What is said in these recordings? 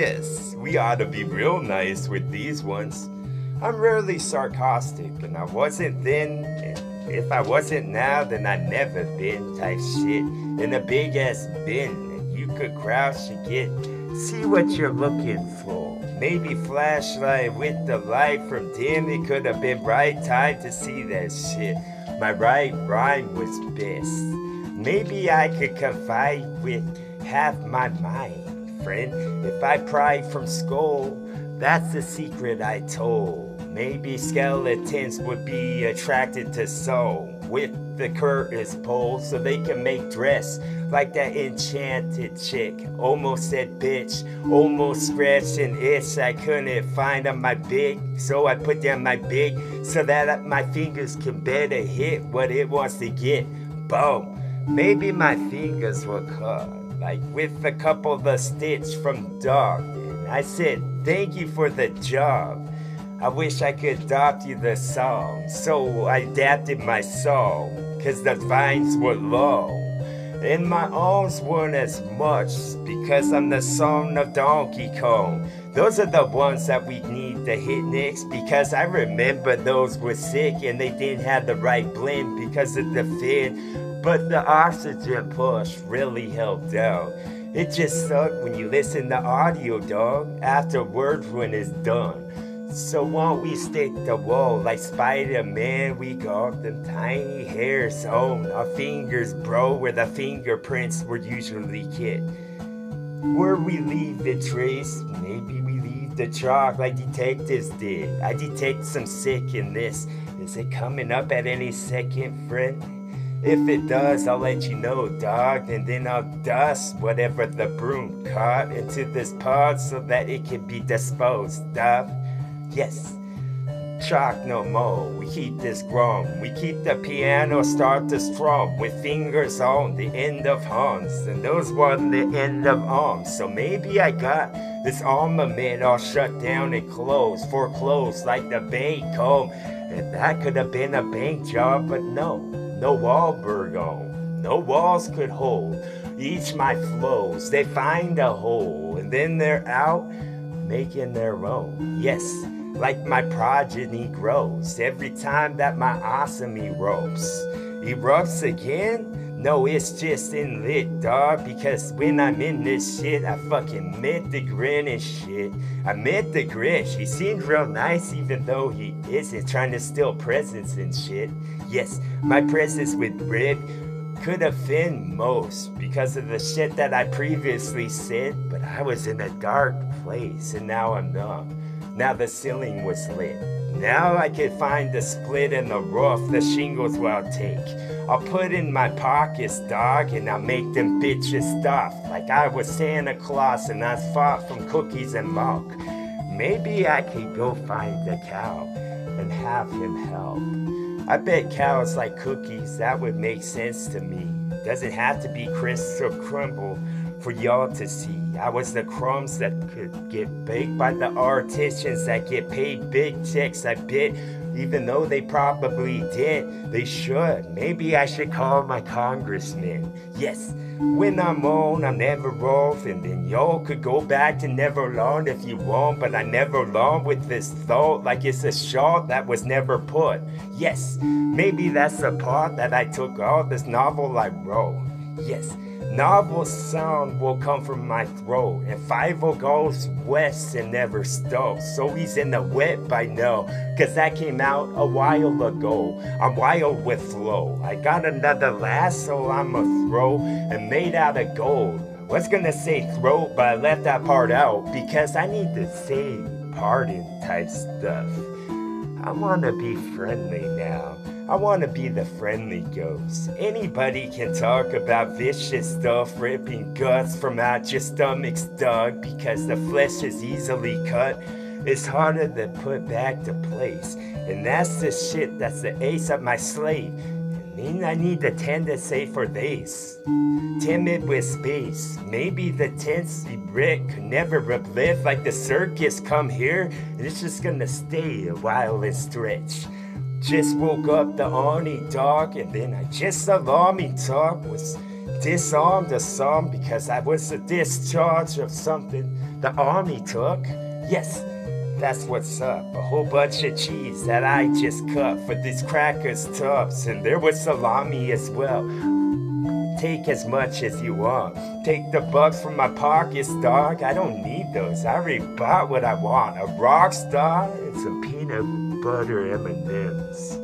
Yes, we ought to be real nice with these ones. I'm rarely sarcastic, and I wasn't then, and if I wasn't now, then I'd never been type shit in a big ass bin, and you could crouch and get, see what you're looking for. Maybe flashlight with the light from dim, it could have been right time to see that shit. My right rhyme was best. Maybe I could confide with half my mind. Friend, if I pry from skull, that's the secret I told. Maybe skeletons would be attracted to soul with the curtains pulled so they can make dress like that enchanted chick. Almost said bitch, almost scratched an itch I couldn't find on my big, so I put down my big so that my fingers can better hit what it wants to get. Boom. Maybe my fingers were cut, like with a couple of the stitch from dog. And I said, thank you for the job. I wish I could adopt you the song, so I adapted my song, cause the vines were low. And my arms weren't as much, because I'm the son of Donkey Kong. Those are the ones that we need to hit next, because I remember those were sick and they didn't have the right blend because of the fin. But the oxygen push really helped out. It just sucked when you listen to audio, dog, afterwards when it's done. So won't we stick the wall like Spider-Man? We got them tiny hairs on our fingers, bro, where the fingerprints were usually kept. Where we leave the trace, maybe we leave the chalk like detectives did. I detect some sick in this. Is it coming up at any second, friend? If it does, I'll let you know, dog, and then I'll dust whatever the broom caught into this pod so that it can be disposed of. Yes, chalk no more, we keep this grown. We keep the piano start to strum with fingers on the end of horns, and those were the end of arms. So maybe I got this armament all shut down and closed, foreclosed like the bank home. And that could have been a bank job, but no Wahlberg on. No walls could hold each my flows. They find a hole, and then they're out making their own. Yes, like my progeny grows every time that my awesome erupts again. No, it's just in lit, dog, because when I'm in this shit, I fucking meant the grin and shit. I meant the Grinch. He seemed real nice even though he isn't, trying to steal presents and shit. Yes, my presents with Rib could offend most because of the shit that I previously said, but I was in a dark place and now I'm numb. Now the ceiling was lit. Now I could find the split in the roof, the shingles will I'll take. I'll put in my pockets, dog, and I'll make them bitches stuff like I was Santa Claus and I fought from cookies and milk. Maybe I could go find the cow and have him help. I bet cows like cookies, that would make sense to me. Doesn't have to be crisp or crumble for y'all to see. I was the crumbs that could get baked by the artisans that get paid big checks, I bet. Even though they probably did, they should. Maybe I should call my congressman. Yes, when I'm on, I'm never off, and then y'all could go back to Neverland if you want, but I never learned with this thought like it's a shot that was never put. Yes, maybe that's the part that I took out this novel I wrote. Yes, novel sound will come from my throat, and 5 goes west and never stops. So he's in the wet by now, cause that came out a while ago. I'm wild with flow. I got another lasso I'ma throw and made out of gold. Was gonna say throat, but I left that part out because I need to say pardon type stuff. I wanna be friendly now. I want to be the friendly ghost. Anybody can talk about vicious stuff, ripping guts from out your stomach's, dog, because the flesh is easily cut. It's harder to put back to place, and that's the shit that's the ace up my sleeve. And then I need the tend to say for this. Timid with space. Maybe the tensy brick could never uplift like the circus come here, and it's just gonna stay a while and stretch. Just woke up the Arnie dog, and then I just saw me talk was disarmed or some because I was a discharge of something the army took. Yes, that's what's up. A whole bunch of cheese that I just cut for these crackers tubs, and there was salami as well. Take as much as you want. Take the bucks from my pockets, dog. I don't need those. I already bought what I want. A rock star and some peanut butter M&Ms.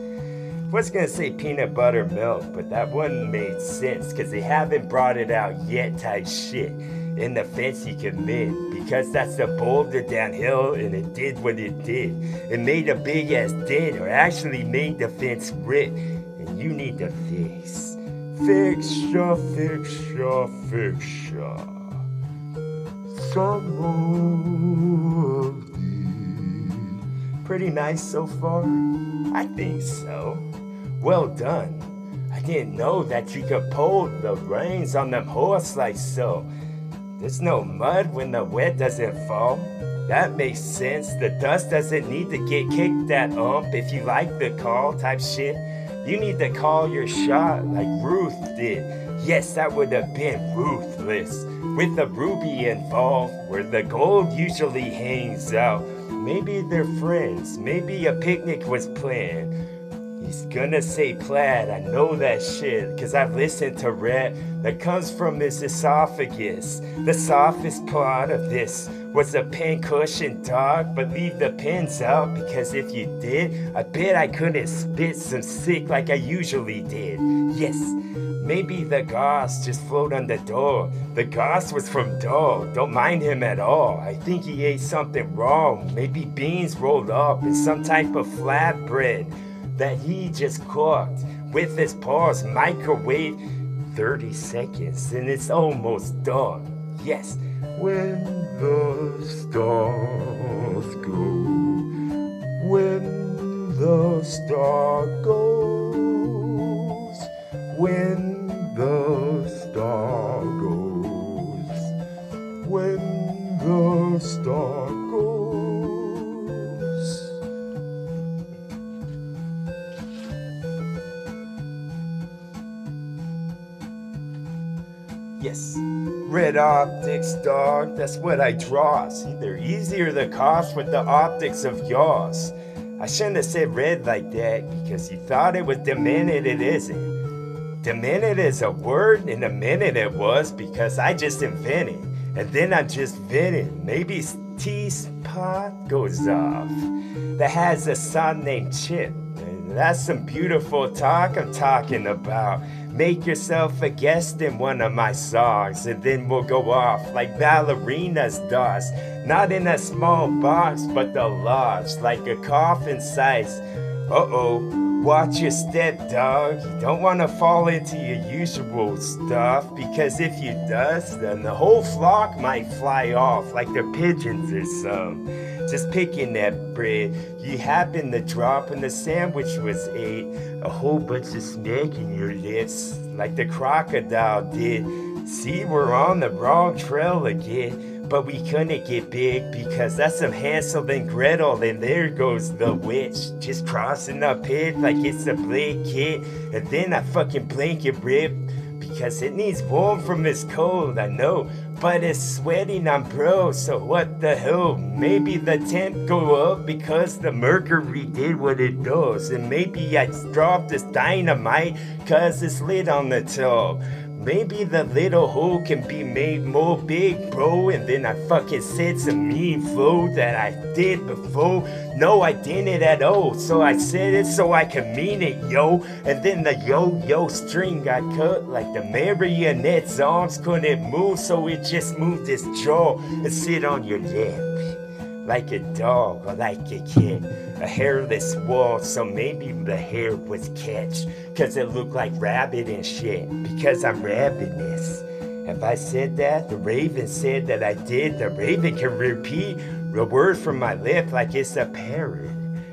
I was gonna say peanut butter milk, but that wouldn't make sense because they haven't brought it out yet type shit. In the fence you can mend, because that's the boulder downhill and it did what it did. It made a big ass dent, or actually made the fence rip, and you need to fix. Fixture, fixture, fixture. Some of these. Pretty nice so far? I think so. Well done. I didn't know that you could pull the reins on them horse like so. There's no mud when the wet doesn't fall. That makes sense. The dust doesn't need to get kicked that if you like the call type shit. You need to call your shot like Ruth did. Yes, that would have been ruthless. With the ruby involved, where the gold usually hangs out. Maybe they're friends. Maybe a picnic was planned. He's gonna say plaid, I know that shit, cause I've listened to rap that comes from his esophagus. The softest part of this was a pen cushion, dog, but leave the pens out, because if you did, I bet I couldn't spit some sick like I usually did. Yes, maybe the goss just flowed on the door. The goss was from Doe, don't mind him at all. I think he ate something wrong, maybe beans rolled up in some type of flatbread that he just cooked with his paws, microwave 30 seconds and it's almost done. Yes, when the stars go, when the star goes, when the star goes, when the star goes. Yes, red optics, dog, that's what I draw. See, they're easier to cost with the optics of yours. I shouldn't have said red like that because you thought it was demented, it isn't. Demented is a word, in a minute it was because I just invented. And then I'm just venting. Maybe teapot goes off that has a son named Chip. And that's some beautiful talk I'm talking about. Make yourself a guest in one of my songs and then we'll go off like ballerinas does. Not in a small box, but the large, like a coffin size. Uh-oh, watch your step, dog. You don't want to fall into your usual stuff, because if you does, then the whole flock might fly off like they're pigeons or some. Just picking that bread, you happen to drop when the sandwich was ate. A whole bunch of smack in your lips, like the crocodile did. See, we're on the wrong trail again. But we couldn't get big because that's some Hansel and Gretel, and there goes the witch just crossing the pit like it's a blade kit. And then I fucking blanket rip because it needs warm from this cold, I know, but it's sweating on bro, so what the hell? Maybe the temp go up because the mercury did what it does, and maybe I dropped this dynamite cause it's lit on the top. Maybe the little hole can be made more big, bro, and then I fucking said some mean flow that I did before. No, I didn't at all, so I said it so I can mean it, yo. And then the yo-yo string got cut like the marionette's arms couldn't move, so it just moved its jaw and sit on your lap. Like a dog or like a cat, a hairless wall, so maybe the hair was catch, cause it looked like rabbit and shit, because I'm ravenous. Have I said that? The raven said that I did. The raven can repeat the word from my lip like it's a parrot,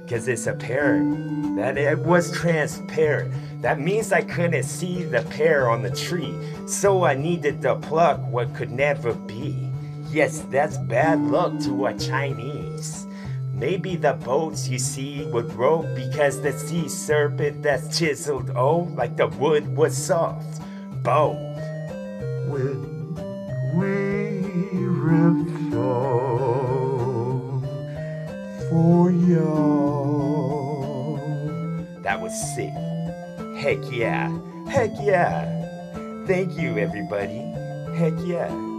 cause it's apparent that it was transparent. That means I couldn't see the pear on the tree, so I needed to pluck what could never be. Yes, that's bad luck to a Chinese. Maybe the boats you see would roll because the sea serpent that's chiseled, oh, like the wood was soft. Bow. when we ripped songs for y'all. That was sick. Heck yeah. Heck yeah. Thank you, everybody. Heck yeah.